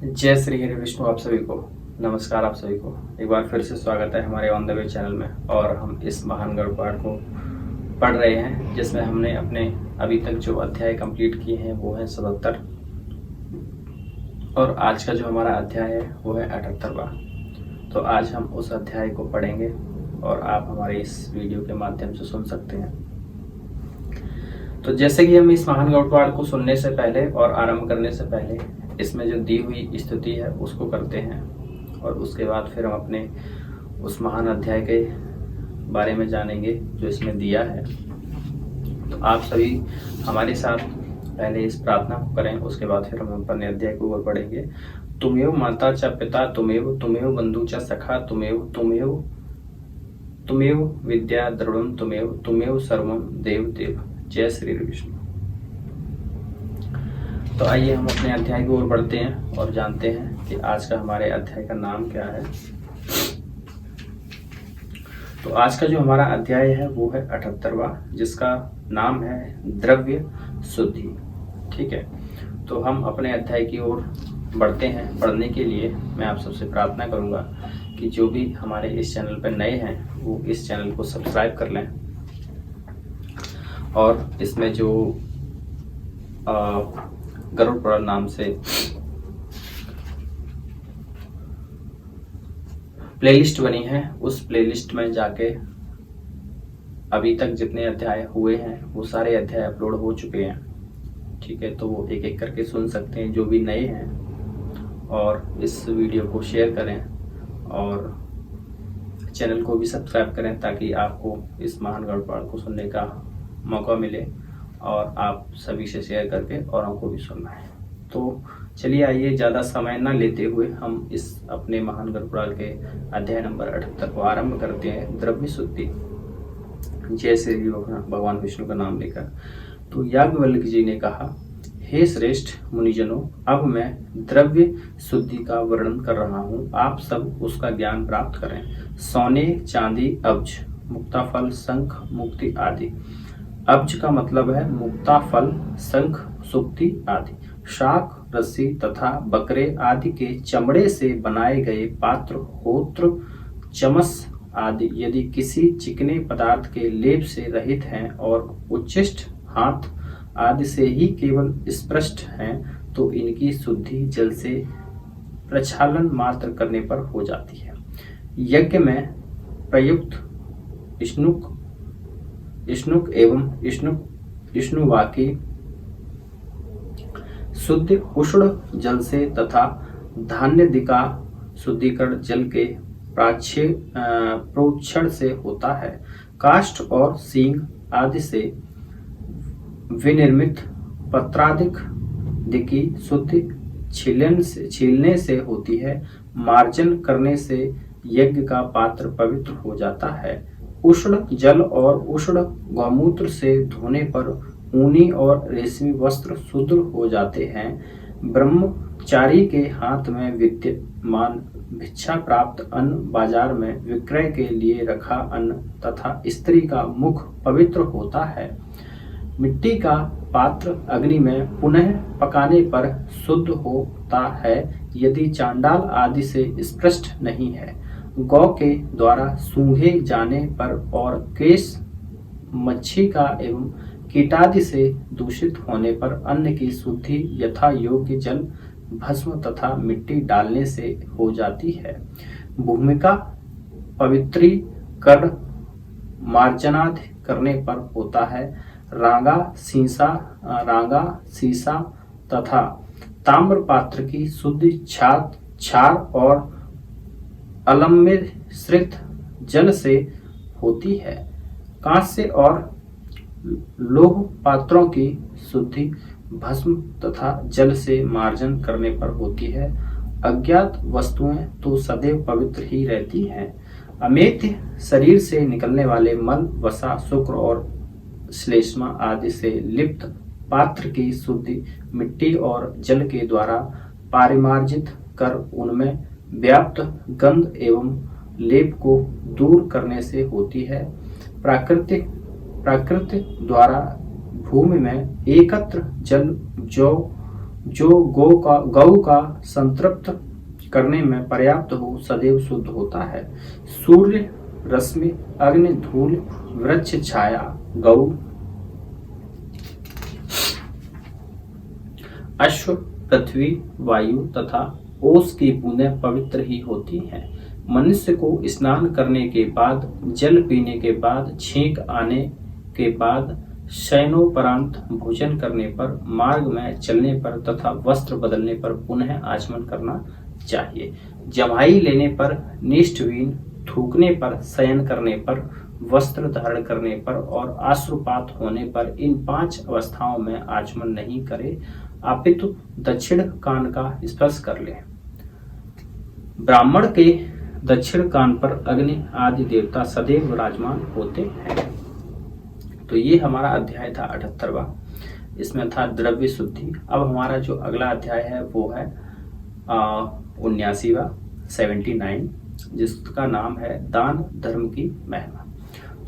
जय श्री हरि विष्णु। आप सभी को नमस्कार। आप सभी को एक बार फिर से स्वागत है हमारे ऑन द वे चैनल में। और हम इस महान गरुड़ पाठ को पढ़ रहे हैं जिसमें हमने अपने अभी तक जो अध्याय कंप्लीट किए हैं वो है 77 और आज का जो हमारा अध्याय है वो है 78वां। तो आज हम उस अध्याय को पढ़ेंगे और आप हमारे इस वीडियो के माध्यम से सुन सकते हैं। तो जैसे कि हम इस महान गरुड़ पाठ को सुनने से पहले और आरंभ करने से पहले इसमें जो दी हुई स्तुति है उसको करते हैं और उसके बाद फिर हम अपने उस महान अध्याय के बारे में जानेंगे जो इसमें दिया है। तो आप सभी हमारे साथ पहले इस प्रार्थना को करें, उसके बाद फिर हम अपने अध्याय को और पढ़ेंगे। तुमेव माता च पिता तुमेव बंधु च सखा तुमेव विद्या द्रविड़म तुमेव सर्वम देव देव। जय श्री विष्णु। तो आइए हम अपने अध्याय की ओर बढ़ते हैं और जानते हैं कि आज का हमारे अध्याय का नाम क्या है। तो आज का जो हमारा अध्याय है वो है 78वां, जिसका नाम है द्रव्य शुद्धि। ठीक है, तो हम अपने अध्याय की ओर बढ़ते हैं। पढ़ने के लिए मैं आप सबसे प्रार्थना करूंगा कि जो भी हमारे इस चैनल पर नए हैं वो इस चैनल को सब्सक्राइब कर लें और इसमें जो गरुड़ पुराण नाम से प्लेलिस्ट बनी है उस प्लेलिस्ट में जाके अभी तक जितने अध्याय हुए हैं वो सारे अध्याय अपलोड हो चुके हैं। ठीक है, तो वो एक एक करके सुन सकते हैं जो भी नए हैं। और इस वीडियो को शेयर करें और चैनल को भी सब्सक्राइब करें ताकि आपको इस महान गरुड़ पुराण को सुनने का मौका मिले और आप सभी से शेयर करके औरों को भी सुनना है। तो चलिए आइए ज़्यादा समय ना लेते हुए हम इस अपने महान गरुड़ पुराण के अध्याय नंबर 78 को आरंभ करते हैं। द्रव्य शुद्धि। जय श्री भगवान विष्णु का नाम लेकर। तो याज्ञवल्क्य जी ने कहा, हे श्रेष्ठ मुनिजनों, अब मैं द्रव्य शुद्धि का वर्णन कर रहा हूँ, आप सब उसका ज्ञान प्राप्त करें। सोने, चांदी, अब्ज, मुक्ताफल, शंख, मुक्ति आदि। अब्ज का मतलब है मुक्ता फल, शंख, सुक्ति आदि। शाक, रस्सी तथा बकरे आदि के चमड़े से बनाए गए पात्र, होत्र, चमस आदि यदि किसी चिकने पदार्थ के लेप से रहित हैं और उच्छिष्ट, हाथ आदि से ही केवल स्पृष्ट हैं तो इनकी शुद्धि जल से प्रक्षालन मात्र करने पर हो जाती है। यज्ञ में प्रयुक्त इष्णुक एवं इष्णुवाकी शुद्ध उष्ण जल से तथा धान्यादि का शुद्धिकरण जल के प्रोक्षण से होता है। काष्ठ और सींग आदि से विनिर्मित पत्रादिक की शुद्धि छीलने से होती है। मार्जन करने से यज्ञ का पात्र पवित्र हो जाता है। उष्ण जल और उष्ण गौमूत्र से धोने पर ऊनी और रेशमी वस्त्र शुद्ध हो जाते हैं। ब्रह्मचारी के हाथ में विद्यमान भिक्षा प्राप्त अन्न, बाजार में विक्रय के लिए रखा अन्न तथा स्त्री का मुख पवित्र होता है। मिट्टी का पात्र अग्नि में पुनः पकाने पर शुद्ध होता है यदि चांडाल आदि से स्पृष्ट नहीं है। गौ के द्वारा सूंघे जाने पर और केश, मच्छी का एवं कीटादि से दूषित होने पर अन्न की शुद्धि यथा योग्य जल, भस्म तथा मिट्टी डालने से हो जाती है। भूमिका पवित्रीकरण मार्जनादि करने पर होता है। रांगा, सीसा तथा ताम्र पात्र की शुद्धि छार और अलमिश्रित जल से होती है। कांस्य और लोह पात्रों की शुद्धि भस्म तथा जल से मार्जन करने पर होती है। अज्ञात वस्तुएं तो सदैव पवित्र ही रहती हैं। अमेध्य शरीर से निकलने वाले मल, वसा, शुक्र और श्लेष्मा आदि से लिप्त पात्र की शुद्धि मिट्टी और जल के द्वारा पारिमार्जित कर उनमें व्याप्त गंध एवं लेप को दूर करने से होती है। प्राकृत द्वारा भूमि में एकत्र जल, जौ, जो गौ का संतृप्त करने में पर्याप्त हो सदैव शुद्ध होता है। सूर्य रश्मि, अग्नि, धूल, वृक्ष छाया, गौ, अश्व, पृथ्वी, वायु तथा ओस की बूंदें पवित्र ही होती हैं। मनुष्य को स्नान करने के बाद, जल पीने के बाद, छींक आने के बाद, शयनोपरांत भोजन करने पर, मार्ग में चलने पर तथा वस्त्र बदलने पर पुनः आचमन करना चाहिए। जमाई लेने पर, निष्ठवीन, थूकने पर, शयन करने पर, वस्त्र धारण करने पर और आश्रुपात होने पर इन 5 अवस्थाओं में आचमन नहीं करे, अपितु दक्षिण कान का स्पर्श कर ले। ब्राह्मण के दक्षिण कान पर अग्नि आदि देवता सदैव विराजमान होते हैं। तो ये हमारा अध्याय था 78वां। इसमें था द्रव्य शुद्धि। अब हमारा जो अगला अध्याय है वो है 79वां 79, जिसका नाम है दान धर्म की महिमा।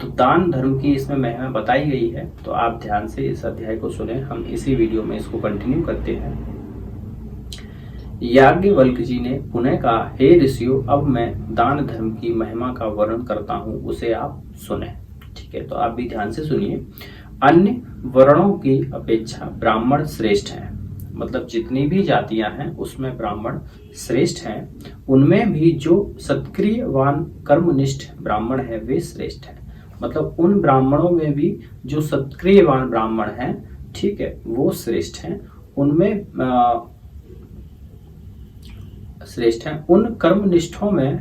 तो दान धर्म की इसमें महिमा बताई गई है, तो आप ध्यान से इस अध्याय को सुने। हम इसी वीडियो में इसको कंटिन्यू करते हैं। याज्ञवल्क्य जी ने पुनः कहा, हे ऋषियों, अब मैं दान धर्म की महिमा का वर्णन करता हूँ, उसे आप सुने। ठीक है, तो आप भी ध्यान से सुनिए। अन्य वर्णों की अपेक्षा ब्राह्मण श्रेष्ठ हैं, मतलब जितनी भी जातियां हैं उसमें ब्राह्मण श्रेष्ठ हैं। उनमें भी जो सत्क्रियवान कर्मनिष्ठ ब्राह्मण है वे श्रेष्ठ हैं। मतलब उन ब्राह्मणों में भी जो सत्क्रियवान ब्राह्मण हैं, ठीक है, वो श्रेष्ठ हैं। उनमें श्रेष्ठ हैं। उन कर्मनिष्ठों में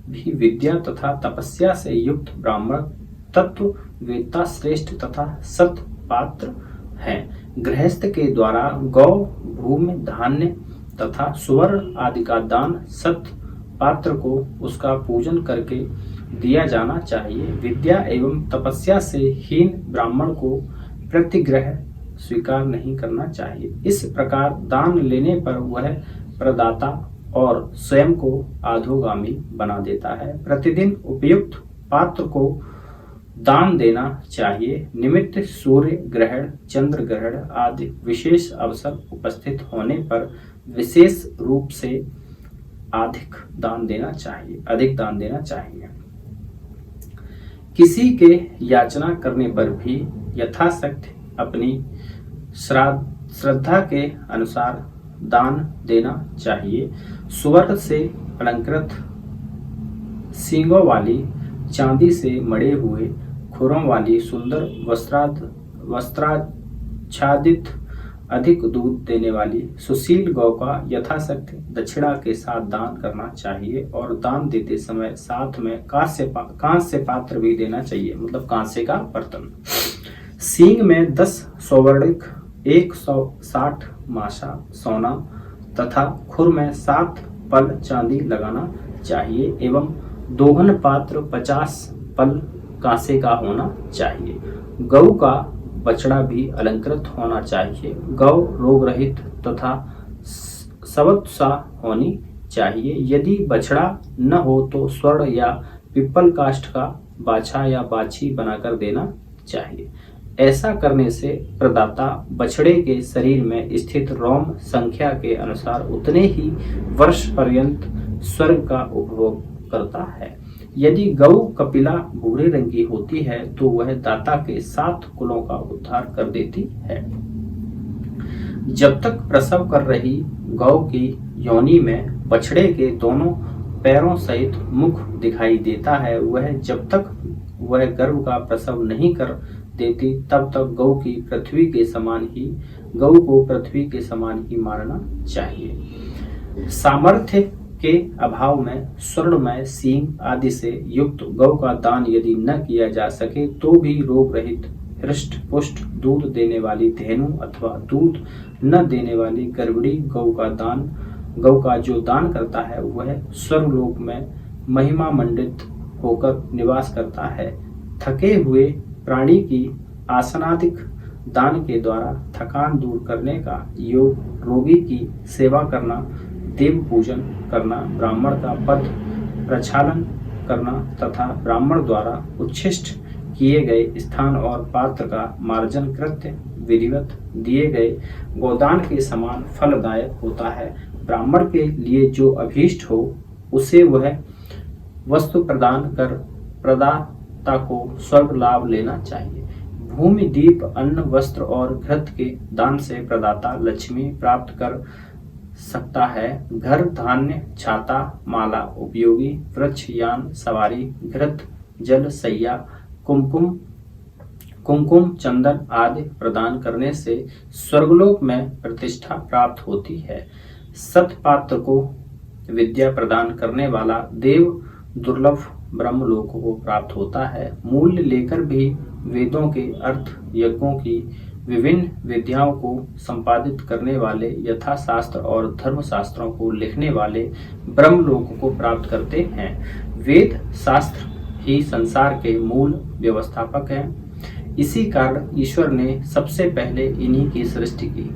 भी विद्या तथा तपस्या से युक्त ब्राह्मण तत्ववेत्ता श्रेष्ठ तथा सत पात्र हैं। गृहस्थ के द्वारा गौ, भूमि, धान्य तथा सुवर्ण आदि का दान सत पात्र को उसका पूजन करके दिया जाना चाहिए। विद्या एवं तपस्या से हीन ब्राह्मण को प्रतिग्रह स्वीकार नहीं करना चाहिए। इस प्रकार दान लेने पर वह प्रदाता और स्वयं को अधोगामी बना देता है। प्रतिदिन उपयुक्त पात्र को दान देना चाहिए। निमित्त सूर्य ग्रहण, चंद्र ग्रहण आदि विशेष अवसर उपस्थित होने पर विशेष रूप से अधिक दान देना चाहिए। किसी के याचना करने पर भी यथाशक्ति अपनी श्रद्धा के अनुसार दान देना चाहिए। सुवर्ण से अलंकृत सींगों वाली, चांदी से मढ़े हुए खुरों वाली सुंदर वस्त्राच्छादित, अधिक दूध देने वाली सुशील गौ का यथाशक्ति दक्षिणा के साथ दान करना चाहिए। और दान देते समय साथ में कांस्य पात्र भी देना चाहिए, मतलब कांस्य का बर्तन। सींग में 10 सौवर्णिक, 160 मासा सोना तथा खुर में 7 पल चांदी लगाना चाहिए एवं दोहन पात्र 50 पल कांसे का होना चाहिए। गौ का बछड़ा भी अलंकृत होना चाहिए। गौ रोग रहित तथा सवत्सा होनी चाहिए। यदि बछड़ा न हो तो स्वर्ण या पिप्पल काष्ठ का बाछा या बाछी बनाकर देना चाहिए। ऐसा करने से प्रदाता बछड़े के शरीर में स्थित रोम संख्या के अनुसार उतने ही वर्ष पर्यंत स्वर्ग का उपभोग करता है। यदि गौ कपिला भूरे रंग की होती है तो वह दाता के 7 कुलों का उद्धार कर देती है। जब तक प्रसव कर रही गौ की योनि में बछड़े के दोनों पैरों सहित मुख दिखाई देता है, जब तक वह गर्भ का प्रसव नहीं कर देती तब तक गौ को पृथ्वी के समान ही मानना चाहिए। सामर्थ्य के अभाव में स्वर्णमय सींग आदि से युक्त गौ का दान यदि न किया जा सके तो भी रोग रहित, हृष्ट पुष्ट, दूध देने वाली धेनु अथवा दूध न देने वाली गर्भणी गौ का जो दान करता है वह स्वर्गलोक में महिमा मंडित होकर निवास करता है। थके हुए प्राणी की आसनादिक दान के द्वारा थकान दूर करने का योग, रोगी की सेवा करना, देव पूजन करना, ब्राह्मण का पद प्रक्षालन करना तथा ब्राह्मण द्वारा उच्छिष्ट किए गए स्थान और पात्र का मार्जन कृत्य विधिवत दिए गए गोदान के समान फलदायक होता है। ब्राह्मण के लिए जो अभीष्ट हो उसे वह वस्तु प्रदान कर प्रदाता को स्वर्ग लाभ लेना चाहिए। भूमि, दीप, अन्न, वस्त्र और घृत के दान से प्रदाता लक्ष्मी प्राप्त कर सकता है। घर, धान्य, छाता, माला, उपयोगी वृक्ष, यान, सवारी, घृत, जल, सैया, कुमकुम, चंदन आदि प्रदान करने से स्वर्गलोक में प्रतिष्ठा प्राप्त होती है। सतपात्र को विद्या प्रदान करने वाला देव दुर्लभ ब्रह्मलोक को प्राप्त होता है। मूल्य लेकर भी वेदों के अर्थ, यज्ञों की विभिन्न विद्याओं को संपादित करने वाले, यथाशास्त्र और धर्मशास्त्रों को लिखने वाले ब्रह्मलोक को प्राप्त करते हैं। वेद शास्त्र ही संसार के मूल व्यवस्थापक हैं। इसी कारण ईश्वर ने सबसे पहले इन्हीं की सृष्टि की।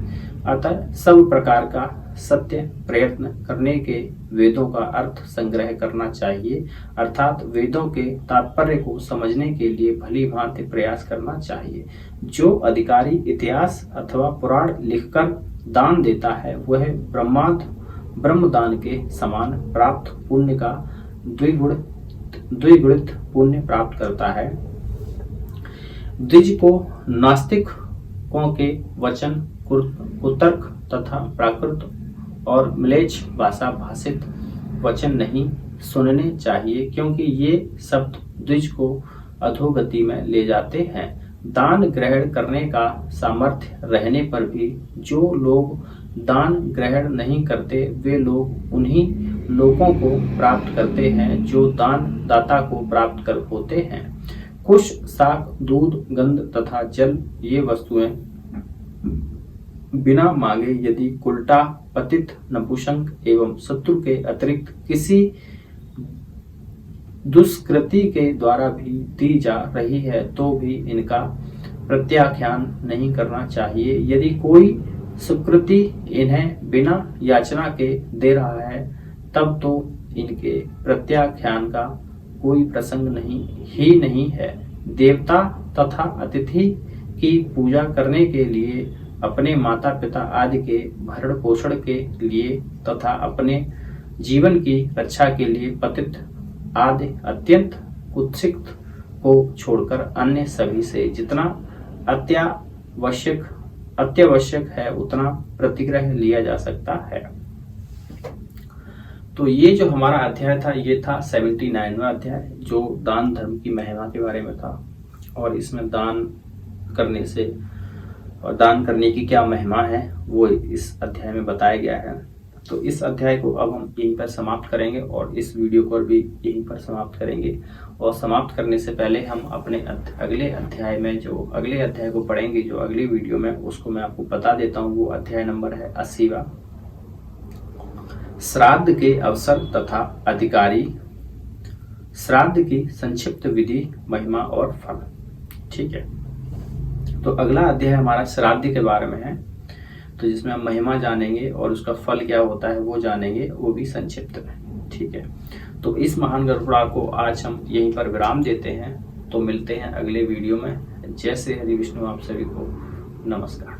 अतः सब प्रकार का सत्य प्रयत्न करने के वेदों का अर्थ संग्रह करना चाहिए, अर्थात वेदों के तात्पर्य को समझने के लिए भली भांति प्रयास करना चाहिए। जो अधिकारी इतिहास अथवा पुराण लिखकर दान देता है वह ब्रह्मदान के समान प्राप्त पुण्य का द्विगुणित पुण्य प्राप्त करता है। द्विज को नास्तिकों के वचन, कुतर्क तथा प्राकृत और म्लेच्छ भाषा भाषित वचन नहीं सुनने चाहिए, क्योंकि ये शब्द द्विज को अधोगति में ले जाते हैं। दान ग्रहण करने का सामर्थ्य रहने पर भी जो लोग दान ग्रहण नहीं करते वे लोग उन्हीं लोगों को प्राप्त करते हैं जो दान दाता को प्राप्त कर होते हैं। कुश, शाक, दूध, गंध तथा जल ये वस्तुएं बिना मांगे यदि कुलटा, पतित, नपुंसक एवं शत्रु के अतिरिक्त किसी दुष्कृति के द्वारा भी दी जा रही है तो भी इनका प्रत्याख्यान नहीं करना चाहिए। यदि कोई सुकृति इन्हें बिना याचना के दे रहा है तब तो इनके प्रत्याख्यान का कोई प्रसंग नहीं है। देवता तथा अतिथि की पूजा करने के लिए, अपने माता पिता आदि के भरण पोषण के लिए तथा अपने जीवन की रक्षा के लिए पतित आदि अत्यंत कुत्सित को छोड़कर अन्य सभी से जितना अत्यावश्यक है उतना प्रतिग्रह लिया जा सकता है। तो ये जो हमारा अध्याय था ये था 79वां अध्याय, जो दान धर्म की महिमा के बारे में था और इसमें दान करने से और दान करने की क्या महिमा है वो इस अध्याय में बताया गया है। तो इस अध्याय को अब हम यहीं पर समाप्त करेंगे और इस वीडियो को भी यहीं पर समाप्त करेंगे। और समाप्त करने से पहले हम अपने अगले अध्याय में जो अगले अध्याय को पढ़ेंगे, जो अगली वीडियो में, उसको मैं आपको बता देता हूँ। वो अध्याय नंबर है 80वां, श्राद्ध के अवसर तथा अधिकारी, श्राद्ध की संक्षिप्त विधि, महिमा और फल। ठीक है, तो अगला अध्याय हमारा श्राद्ध के बारे में है, तो जिसमें हम महिमा जानेंगे और उसका फल क्या होता है वो जानेंगे, वो भी संक्षिप्त में। ठीक है, तो इस महान गरुड़ा को आज हम यहीं पर विराम देते हैं। तो मिलते हैं अगले वीडियो में। जय श्री हरि विष्णु, आप सभी को नमस्कार।